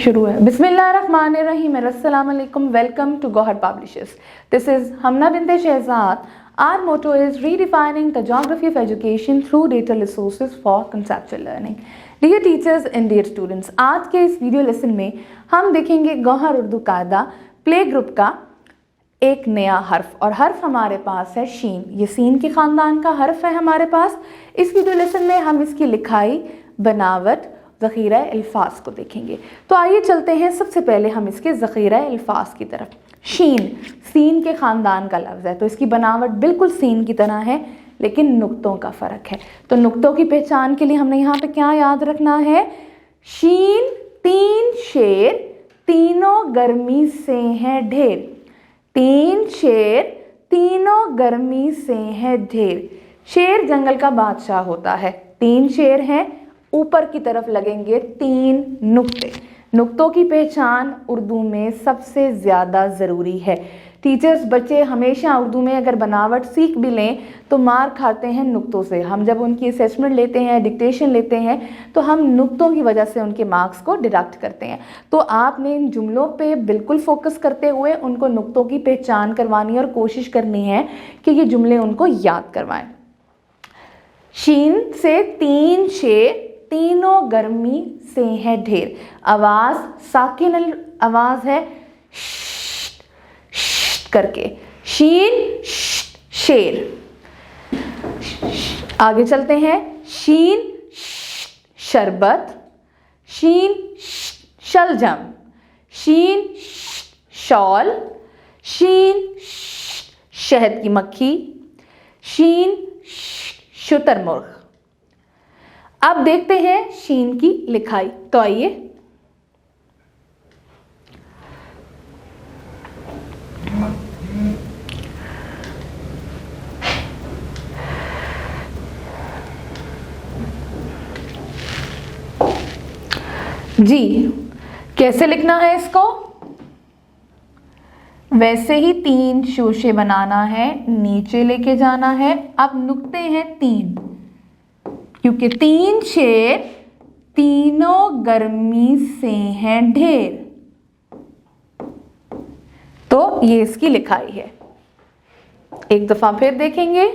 शुरू है। बिस्मिल्लाहिर्रहमानिर्रहीम, अस्सलाम वालेकुम, welcome to Gauhar publishers. This is Hamna Binte Shahzad. Our motto is redefining the geography of education through data resources for conceptual learning. Dear teachers and dear students, आज के इस वीडियो लेसन में हम देखेंगे गौहर उर्दू कायदा प्ले ग्रुप का एक नया हर्फ, और हर्फ हमारे पास है शीन। ये सीन के ख़ानदान का हर्फ है हमारे पास। इस वीडियो लेसन में हम इसकी लिखाई, बनावट, ज़ख़ीरा अल्फाज को देखेंगे। तो आइए चलते हैं, सबसे पहले हम इसके ज़ख़ीरा अल्फाज की तरफ। शीन सीन के ख़ानदान का लफ्ज़ है, तो इसकी बनावट बिल्कुल सीन की तरह है, लेकिन नुक्तों का फ़र्क है। तो नुक्तों की पहचान के लिए हमने यहाँ पे क्या याद रखना है? शीन तीन शेर, तीनों गर्मी से हैं ढेर। तीन शेर, तीनों गर्मी से हैं ढेर। शेर जंगल का बादशाह होता है। तीन शेर हैं, ऊपर की तरफ लगेंगे तीन नुक्ते। नुक्तों की पहचान उर्दू में सबसे ज़्यादा ज़रूरी है। टीचर्स, बच्चे हमेशा उर्दू में अगर बनावट सीख भी लें तो मार खाते हैं नुक्तों से। हम जब उनकी असेसमेंट लेते हैं, डिक्टेशन लेते हैं, तो हम नुक्तों की वजह से उनके मार्क्स को डिडक्ट करते हैं। तो आपने इन जुमलों पे बिल्कुल फोकस करते हुए उनको नुक्तों की पहचान करवानी और कोशिश करनी है कि ये जुमले उनको याद करवाएं। शीन से तीन शेर, तीनों गर्मी से है ढेर। आवाज साकिन आवाज है श करके। शीन शेर। आगे चलते हैं। शीन शरबत, शीन शलजम, शीन शॉल, शीन शहद की मक्खी, शीन शुतुरमुर्ग। अब देखते हैं शीन की लिखाई। तो आइए, जी कैसे लिखना है इसको? वैसे ही तीन शोशे बनाना है, नीचे लेके जाना है। अब नुक्ते हैं तीन, क्योंकि तीन शेर तीनों गर्मी से हैं ढेर। तो ये इसकी लिखाई है। एक दफा फिर देखेंगे।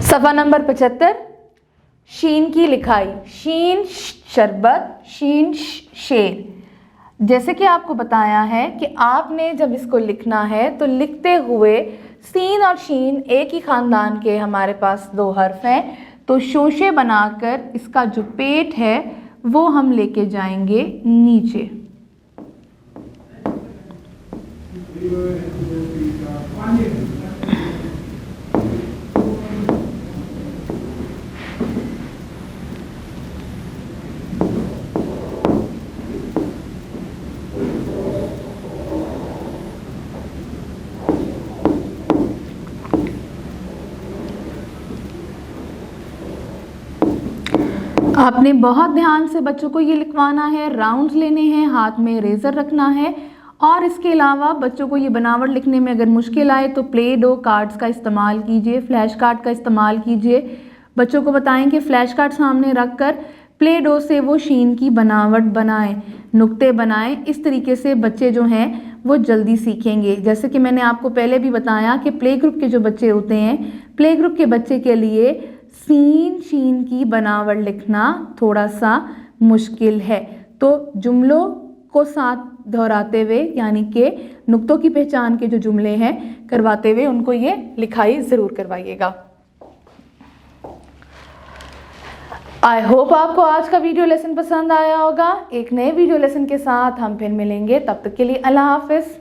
सफ़ा नंबर 75, शीन की लिखाई। शीन शरबत, शीन शेर। जैसे कि आपको बताया है कि आपने जब इसको लिखना है तो लिखते हुए सीन और शीन एक ही ख़ानदान के हमारे पास दो हर्फ हैं, तो शोशे बनाकर इसका जो पेट है वो हम लेके जाएंगे नीचे। आपने बहुत ध्यान से बच्चों को ये लिखवाना है, राउंड्स लेने हैं, हाथ में इरेजर रखना है। और इसके अलावा बच्चों को ये बनावट लिखने में अगर मुश्किल आए तो प्ले डो कार्ड्स का इस्तेमाल कीजिए, फ्लैश कार्ड का इस्तेमाल कीजिए। बच्चों को बताएं कि फ्लैश कार्ड सामने रख कर प्ले डो से वो शीन की बनावट बनाएं, नुक्ते बनाएं। इस तरीके से बच्चे जो हैं वो जल्दी सीखेंगे। जैसे कि मैंने आपको पहले भी बताया कि प्ले ग्रुप के जो बच्चे होते हैं, प्ले ग्रुप के बच्चे के लिए सीन शीन की बनावट लिखना थोड़ा सा मुश्किल है। तो जुमलों को साथ दोहराते हुए, यानी कि नुक्तों की पहचान के जो जुमले हैं करवाते हुए उनको ये लिखाई ज़रूर करवाइएगा। आई होप आपको आज का वीडियो लेसन पसंद आया होगा। एक नए वीडियो लेसन के साथ हम फिर मिलेंगे, तब तक के लिए अल्लाह हाफिज़।